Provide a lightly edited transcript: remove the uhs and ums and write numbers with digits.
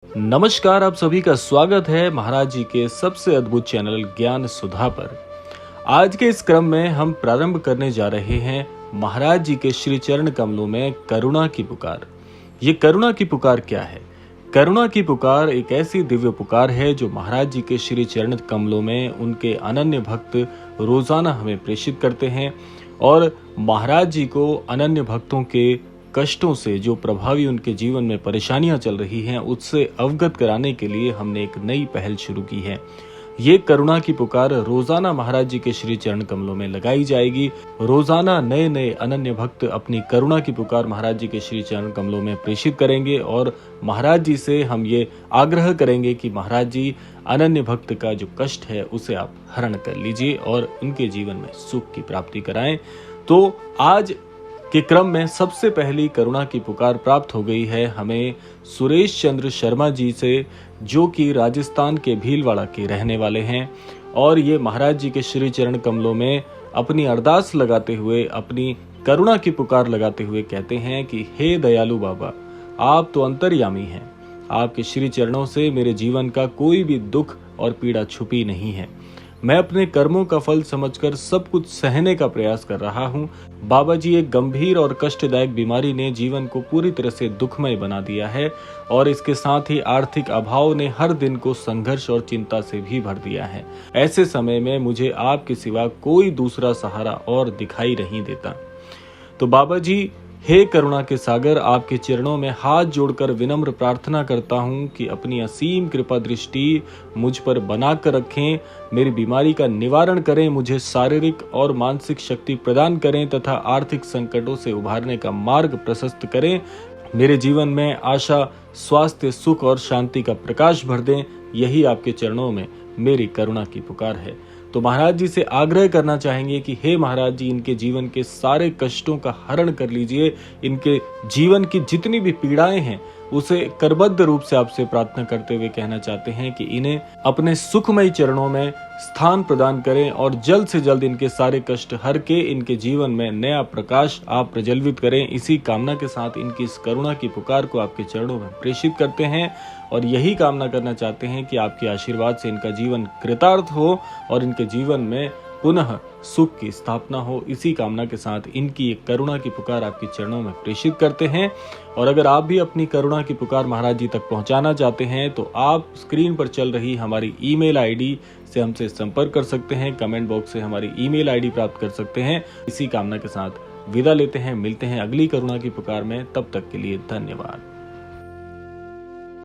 नमस्कार, आप सभी का स्वागत है महाराज जी के सबसे अद्भुत चैनल ज्ञान सुधा पर। आज के इस क्रम में हम प्रारंभ करने जा रहे हैं महाराज जी के श्री चरण कमलों में करुणा की पुकार। ये करुणा की पुकार क्या है? करुणा की पुकार एक ऐसी दिव्य पुकार है जो महाराज जी के श्री चरण कमलों में उनके अनन्य भक्त रोजाना हमें प्रेषित करते हैं और महाराज जी को अनन्य भक्तों के कष्टों से, जो प्रभावी उनके जीवन में परेशानियां चल रही हैं, उससे अवगत कराने के लिए हमने एक नई पहल शुरू की है। ये करुणा की पुकार रोजाना महाराज जी के श्री चरण कमलों में लगाई जाएगी। रोजाना नए नए अनन्य भक्त अपनी करुणा की पुकार महाराज जी के श्री चरण कमलों में प्रेषित करेंगे और महाराज जी से हम ये आग्रह करेंगे कि महाराज जी, अनन्य भक्त का जो कष्ट है उसे आप हरण कर लीजिए और उनके जीवन में सुख की प्राप्ति कराएं। तो आज के क्रम में सबसे पहली करुणा की पुकार प्राप्त हो गई है हमें सुरेश चंद्र शर्मा जी से, जो कि राजस्थान के भीलवाड़ा के रहने वाले हैं और ये महाराज जी के श्री चरण कमलों में अपनी अरदास लगाते हुए, अपनी करुणा की पुकार लगाते हुए कहते हैं कि हे दयालु बाबा, आप तो अंतर्यामी हैं। आपके श्री चरणों से मेरे जीवन का कोई भी दुख और पीड़ा छुपी नहीं है। मैं अपने कर्मों का फल समझकर सब कुछ सहने का प्रयास कर रहा हूँ। बाबा जी, एक गंभीर और कष्टदायक बीमारी ने जीवन को पूरी तरह से दुखमय बना दिया है और इसके साथ ही आर्थिक अभाव ने हर दिन को संघर्ष और चिंता से भी भर दिया है। ऐसे समय में मुझे आपके सिवा कोई दूसरा सहारा और दिखाई नहीं देता। तो बाबा जी, हे करुणा के सागर, आपके चरणों में हाथ जोड़कर विनम्र प्रार्थना करता हूँ कि अपनी असीम कृपा दृष्टि मुझ पर बनाकर रखें, मेरी बीमारी का निवारण करें, मुझे शारीरिक और मानसिक शक्ति प्रदान करें तथा आर्थिक संकटों से उभारने का मार्ग प्रशस्त करें। मेरे जीवन में आशा, स्वास्थ्य, सुख और शांति का प्रकाश भर दें। यही आपके चरणों में मेरी करुणा की पुकार है। तो महाराज जी से आग्रह करना चाहेंगे कि हे महाराज जी, इनके जीवन के सारे कष्टों का हरण कर लीजिए। इनके जीवन की जितनी भी पीड़ाएं हैं उसे करबद्ध रूप से आपसे प्रार्थना करते हुए कहना चाहते हैं कि इन्हें अपने सुखमय चरणों में स्थान प्रदान करें और जल्द से जल्द इनके सारे कष्ट हर के इनके जीवन में नया प्रकाश आप प्रज्वलित करें। इसी कामना के साथ इनकी इस करुणा की पुकार को आपके चरणों में प्रेषित करते हैं और यही कामना करना चाहते हैं कि आपके आशीर्वाद से इनका जीवन कृतार्थ हो और इनके जीवन में पुनः सुख की स्थापना हो। इसी कामना के साथ इनकी एक करुणा की पुकार आपके चरणों में प्रेषित करते हैं। और अगर आप भी अपनी करुणा की पुकार महाराज जी तक पहुंचाना चाहते हैं तो आप स्क्रीन पर चल रही हमारी ईमेल आईडी से हमसे संपर्क कर सकते हैं। कमेंट बॉक्स से हमारी ईमेल आईडी प्राप्त कर सकते हैं। इसी कामना के साथ विदा लेते हैं। मिलते हैं अगली करुणा की पुकार में। तब तक के लिए धन्यवाद।